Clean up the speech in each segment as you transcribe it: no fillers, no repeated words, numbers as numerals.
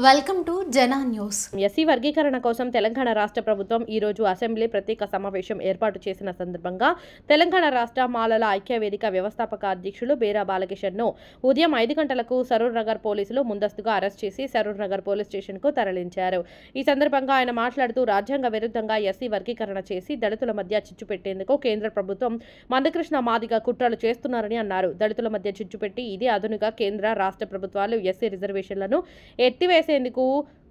Welcome to జనా news. SC వర్గీకరణ కోసం తెలంగాణ రాష్ట్ర ప్రభుత్వం ఈ రోజు అసెంబ్లీ ప్రత్యేక సమావేశం ఏర్పాటు చేసిన సందర్భంగా తెలంగాణ రాష్ట్ర మాలల ఐక్య వేదిక వ్యవస్థాపక అధ్యక్షులు బేరా బాలకిషన్ను ఉదయం 5 గంటలకు సరూర్ నగర్ పోలీసులు ముందస్తుగా అరెస్ట్ చేసి సరూర్ నగర్ పోలీస్ స్టేషన్కు తరలించారు. ఈ సందర్భంగా ఆయన మాట్లాడుతూ రాజ్యాంగ విరుద్ధంగా ఎస్సీ వర్గీకరణ చేసి దళితుల మధ్య చిచ్చు పెట్టేందుకు కేంద్ర ప్రభుత్వం మందకృష్ణ మాదిగ కుట్రలు చేస్తున్నారని అన్నారు. దళితుల మధ్య చిచ్చు పెట్టి ఇది ఆధునిక కేంద్ర రాష్ట్ర ప్రభుత్వాలు ఎస్సీ రిజర్వేషన్లను ఎత్తివేసేందుకు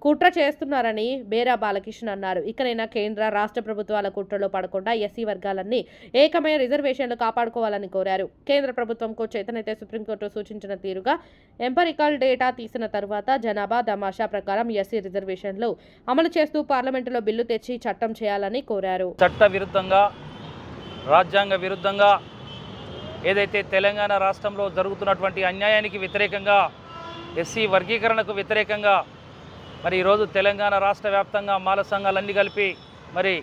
కుట్ర చేస్తున్నారని బేరా బాలకిషన్ అన్నారు. ఇకనైనా కేంద్ర రాష్ట్ర ప్రభుత్వాల కుట్రలో పడకుండా ఎస్సీ వర్గాలన్నీ ఏకమైన రిజర్వేషన్లు కాపాడుకోవాలని కోరారు. కేంద్ర ప్రభుత్వంకు చేతనైతే సుప్రీంకోర్టు సూచించిన తీరుగా ఎంపరికల్ డేటా తీసిన తర్వాత జనాభా తమాషా ప్రకారం ఎస్సీ రిజర్వేషన్లు అమలు చేస్తూ పార్లమెంటులో బిల్లు తెచ్చి చట్టం చేయాలని కోరారు. చట్ట విరుద్ధంగా రాజ్యాంగ విరుద్ధంగా ఏదైతే తెలంగాణ రాష్ట్రంలో జరుగుతున్నటువంటి అన్యాయానికి వ్యతిరేకంగా ఎస్సీ వర్గీకరణకు వ్యతిరేకంగా మరి ఈరోజు తెలంగాణ రాష్ట్ర వ్యాప్తంగా మాల సంఘాలన్నీ కలిపి మరి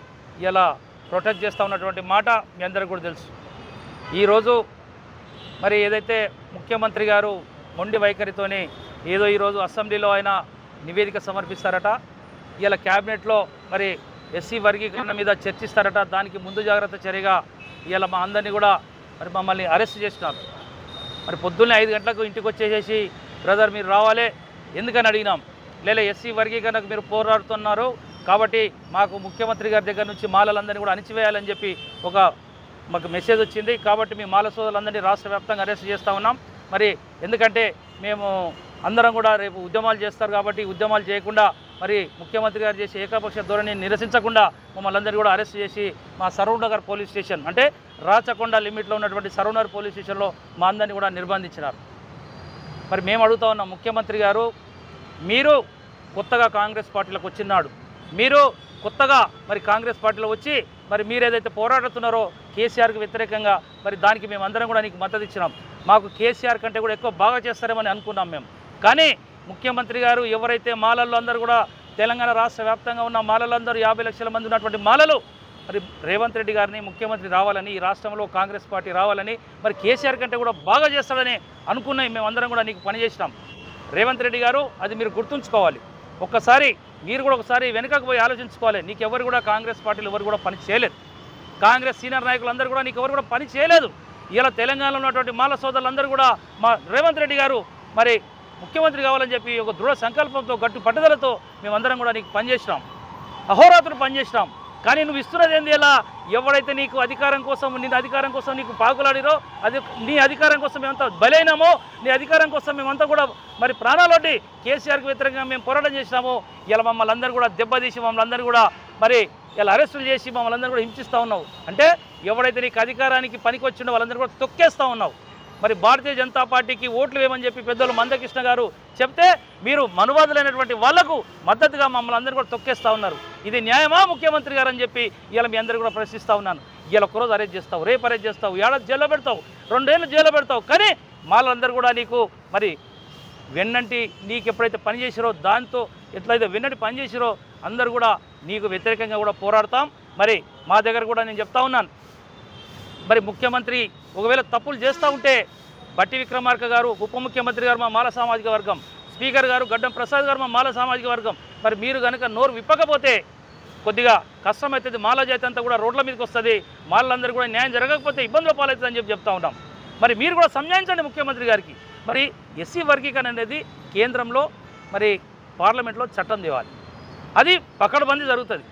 ఇలా ప్రొటెస్ట్ చేస్తూ ఉన్నటువంటి మాట మీ అందరికీ కూడా తెలుసు. ఈరోజు మరి ఏదైతే ముఖ్యమంత్రి గారు మొండి వైఖరితోని ఏదో ఈరోజు అసెంబ్లీలో ఆయన నివేదిక సమర్పిస్తారట, ఇలా క్యాబినెట్లో మరి ఎస్సీ వర్గీకరణ మీద చర్చిస్తారట. దానికి ముందు జాగ్రత్త చర్యగా ఇలా మా అందరినీ కూడా మరి మమ్మల్ని అరెస్ట్ చేసినారు. మరి పొద్దున్నే 5 గంటలకు ఇంటికి వచ్చేసేసి బ్రదర్ మీరు రావాలే ఎందుకని అడిగినాం. లేదా ఎస్సీ వర్గీకరణకు మీరు పోరాడుతున్నారు కాబట్టి మాకు ముఖ్యమంత్రి గారి దగ్గర నుంచి మాలలందరినీ కూడా అణిచివేయాలని చెప్పి మాకు మెసేజ్ వచ్చింది. కాబట్టి మీ మాల సోదరులందరినీ రాష్ట్ర వ్యాప్తంగా అరెస్ట్ చేస్తూ ఉన్నాం. మరి ఎందుకంటే మేము అందరం కూడా రేపు ఉద్యమాలు చేస్తారు కాబట్టి ఉద్యమాలు చేయకుండా మరి ముఖ్యమంత్రి గారు చేసే ఏకపక్ష ధోరణిని నిరసించకుండా మమ్మల్ని అందరినీ కూడా అరెస్ట్ చేసి మా సరూర్ నగర్ పోలీస్ స్టేషన్ అంటే రాచకొండ లిమిట్లో ఉన్నటువంటి సరూర్ నగర్ పోలీస్ స్టేషన్లో మా అందరినీ కూడా నిర్బంధించినారు. మరి మేము అడుగుతా ఉన్నాం, ముఖ్యమంత్రి గారు మీరు కొత్తగా కాంగ్రెస్ పార్టీలోకి వచ్చినాడు, మీరు కొత్తగా మరి కాంగ్రెస్ పార్టీలో వచ్చి మరి మీరు ఏదైతే పోరాడుతున్నారో కేసీఆర్కి వ్యతిరేకంగా మరి దానికి మేము అందరం కూడా నీకు మద్దతు ఇచ్చినాం. మాకు కేసీఆర్ కంటే కూడా ఎక్కువ బాగా చేస్తారేమని అనుకున్నాం మేము. కానీ ముఖ్యమంత్రి గారు ఎవరైతే మాలల్లో అందరూ కూడా తెలంగాణ రాష్ట్ర వ్యాప్తంగా ఉన్న మాలలందరూ 50 లక్షల మంది ఉన్నటువంటి మాలలు మరి రేవంత్ రెడ్డి గారిని ముఖ్యమంత్రి రావాలని ఈ రాష్ట్రంలో కాంగ్రెస్ పార్టీ రావాలని మరి కేసీఆర్ కంటే కూడా బాగా చేస్తాడని అనుకున్నాయి. మేమందరం కూడా నీకు పనిచేసినాం. రేవంత్ రెడ్డి గారు అది మీరు గుర్తుంచుకోవాలి. ఒక్కసారి మీరు కూడా ఒకసారి వెనుకకు పోయి ఆలోచించుకోవాలి. నీకు ఎవరు కూడా కాంగ్రెస్ పార్టీలు ఎవరు కూడా పని చేయలేదు. కాంగ్రెస్ సీనియర్ నాయకులందరూ కూడా నీకు ఎవరు కూడా పని చేయలేదు. ఇలా తెలంగాణలో ఉన్నటువంటి మాల సోదరులందరూ కూడా మా రేవంత్ రెడ్డి గారు మరి ముఖ్యమంత్రి కావాలని చెప్పి ఒక దృఢ సంకల్పంతో గట్టు పట్టుదలతో మేమందరం కూడా నీకు పనిచేసినాం, అహోరాత్రులు పనిచేసినాం. కానీ నువ్వు ఇస్తున్నది ఏంది? ఇలా ఎవరైతే నీకు అధికారం కోసం అధికారం కోసం నీకు పాకులాడిరో అది నీ అధికారం కోసం మేమంతా బలైనామో, నీ అధికారం కోసం మేమంతా కూడా మరి ప్రాణాలొడ్డి కేసీఆర్కి వ్యతిరేకంగా మేము పోరాటం చేసినామో, ఇలా మమ్మల్ని అందరూ కూడా దెబ్బతీసి మమ్మల్ని అందరూ కూడా మరి ఇలా అరెస్టులు చేసి మమ్మల్ని అందరూ కూడా హింసిస్తూ ఉన్నావు. అంటే ఎవరైతే నీకు అధికారానికి పనికి వచ్చిండో వాళ్ళందరూ కూడా తొక్కేస్తూ ఉన్నావు. మరి భారతీయ జనతా పార్టీకి ఓట్లు వేయమని చెప్పి పెద్దలు మందకృష్ణ గారు చెప్తే మీరు మనువాదులైనటువంటి వాళ్లకు మద్దతుగా మమ్మల్ని అందరూ కూడా తొక్కేస్తూ ఉన్నారు. ఇది న్యాయమా ముఖ్యమంత్రి గారు అని చెప్పి ఇలా మీ అందరూ కూడా ప్రశ్నిస్తూ ఉన్నాను. ఇలా ఒకరోజు అరెస్ట్ చేస్తావు, రేపు అరెస్ట్ చేస్తావు, ఏడాది జైల్లో పెడతావు, 2 ఏళ్ళు జైల్లో పెడతావు. కానీ మాలందరూ కూడా నీకు మరి వెన్నంటి నీకు ఎప్పుడైతే పని చేసిరో దాంతో ఎట్లయితే వెన్నంటి పని చేసిరో అందరూ కూడా నీకు వ్యతిరేకంగా కూడా పోరాడతాం. మరి మా దగ్గర కూడా నేను చెప్తా ఉన్నాను, మరి ముఖ్యమంత్రి ఒకవేళ తప్పులు చేస్తూ ఉంటే బట్టి విక్రమార్క గారు, ఉప ముఖ్యమంత్రి గారు మా మాల సామాజిక వర్గం, స్పీకర్ గారు గడ్డం ప్రసాద్ గారు మా మాల సామాజిక వర్గం, మరి మీరు కనుక నోరు విప్పకపోతే కొద్దిగా కష్టమవుతుంది. మాల జాతి అంతా కూడా రోడ్ల మీదకి వస్తుంది. మాలందరూ కూడా న్యాయం జరగకపోతే ఇబ్బందుల పాలవుతుంది అని చెప్తా ఉంటాం. మరి మీరు కూడా సంజాయించండి ముఖ్యమంత్రి గారికి. మరి ఎస్సీ వర్గీకరణ అనేది కేంద్రంలో మరి పార్లమెంట్లో చట్టం తేవాలి. అది పకడ్బందీ జరుగుతుంది,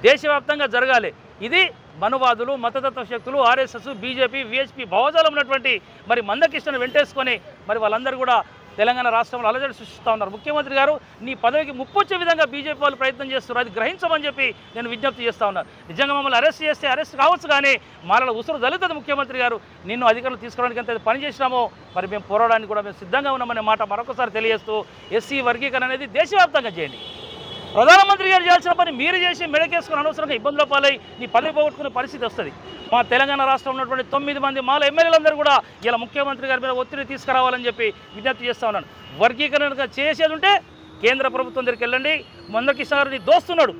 దేశవ్యాప్తంగా జరగాలి. ఇది మనువాదులు, మతతత్వ శక్తులు, ఆర్ఎస్ఎస్, బీజేపీ, విహెచ్పి భావజాలం ఉన్నటువంటి మరి మందకృష్ణను వెంటేసుకొని మరి వాళ్ళందరూ కూడా తెలంగాణ రాష్ట్రంలో అలజడి సృష్టిస్తూ ఉన్నారు. ముఖ్యమంత్రి గారు నీ పదవికి ముప్పొచ్చే విధంగా బీజేపీ వాళ్ళు ప్రయత్నం చేస్తున్నారు. అది గ్రహించమని చెప్పి నేను విజ్ఞప్తి చేస్తూ ఉన్నాను. నిజంగా మమ్మల్ని అరెస్ట్ చేస్తే అరెస్ట్ కావచ్చు, కానీ మాలలో ఉసురు దళితుంది ముఖ్యమంత్రి గారు. నిన్ను అధికారులు తీసుకోవడానికి ఎంత పని చేసినామో మరి మేము పోరాడానికి కూడా మేము సిద్ధంగా ఉన్నామనే మాట మరొకసారి తెలియజేస్తూ ఎస్సీ వర్గీకరణ అనేది దేశవ్యాప్తంగా చేయండి. ప్రధానమంత్రి గారు చేయాల్సిన పని మీరు చేసి మెడకేసుకుని అనవసరంగా ఇబ్బందుల పాలై నీ పదవి పోగొట్టుకునే పరిస్థితి వస్తుంది. మా తెలంగాణ రాష్ట్రంలో ఉన్నటువంటి 9 మంది మాల ఎమ్మెల్యేలందరూ కూడా ఇలా ముఖ్యమంత్రి గారి మీద ఒత్తిడి తీసుకురావాలని చెప్పి విజ్ఞప్తి చేస్తూ ఉన్నాను. వర్గీకరణ చేసేది ఉంటే కేంద్ర ప్రభుత్వం దగ్గరికి వెళ్ళండి. మందకృష్ణ గారు నీ దోస్తున్నాడు,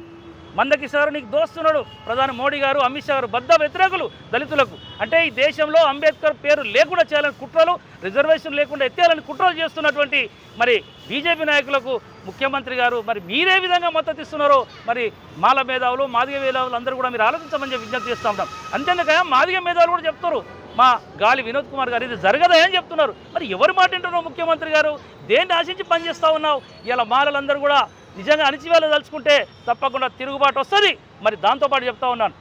మందకిషోర్ గారు నీకు దోస్తున్నాడు. ప్రధాని మోడీ గారు, అమిత్ షా గారు బద్ద వ్యతిరేకులు దళితులకు. అంటే ఈ దేశంలో అంబేద్కర్ పేరు లేకుండా చేయాలని కుట్రలు, రిజర్వేషన్ లేకుండా ఎత్తేయాలని కుట్రలు చేస్తున్నటువంటి మరి బీజేపీ నాయకులకు ముఖ్యమంత్రి గారు మరి మీరే విధంగా మద్దతు ఇస్తున్నారో మరి మాల మేధావులు, మాదిగ మేధావులు అందరూ కూడా మీరు ఆలోచించమని చెప్పి విజ్ఞప్తి చేస్తూ ఉంటాం. అంతేందుక మాదిగ మేధావులు కూడా చెప్తారు, మా గాలి వినోద్ కుమార్ గారు ఇది జరగదా అని చెప్తున్నారు. మరి ఎవరు మాట వింటున్నావు ముఖ్యమంత్రి గారు? దేన్ని ఆశించి పనిచేస్తూ ఉన్నావు? ఇలా మాలలందరూ కూడా నిజంగా అణిచివేయాలని తప్పకుండా తిరుగుబాటు వస్తుంది. మరి దాంతోపాటు చెప్తా ఉన్నాను,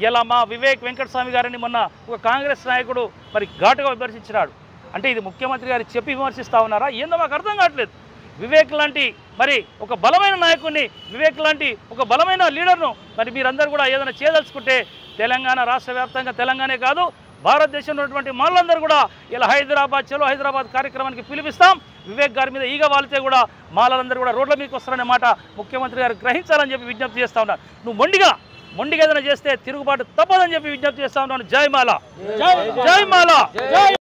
ఇలా మా వివేక్ వెంకటస్వామి గారిని మొన్న ఒక కాంగ్రెస్ నాయకుడు మరి ఘాటుగా విమర్శించినాడు. అంటే ఇది ముఖ్యమంత్రి గారు చెప్పి విమర్శిస్తూ ఉన్నారా ఏందో మాకు అర్థం కావట్లేదు. వివేక్ లాంటి మరి ఒక బలమైన నాయకుడిని, వివేక్ లాంటి ఒక బలమైన లీడర్ను మరి మీరందరూ కూడా ఏదైనా చేయదలుచుకుంటే తెలంగాణ రాష్ట్ర వ్యాప్తంగా, తెలంగాణే కాదు భారతదేశంలో ఉన్నటువంటి మాలందరూ కూడా ఇలా హైదరాబాద్ చలో హైదరాబాద్ కార్యక్రమానికి పిలిపిస్తాం. వివేక్ గారి మీద ఈగ వాలితే కూడా మాలందరూ కూడా రోడ్ల మీదకి వస్తారనే మాట ముఖ్యమంత్రి గారు గ్రహించాలని చెప్పి విజ్ఞప్తి చేస్తూ ఉన్నారు. నువ్వు మొండిగా ఏదైనా చేస్తే తిరుగుబాటు తప్పదని చెప్పి విజ్ఞప్తి చేస్తూ ఉన్నాను. జై మాల, జై మాల.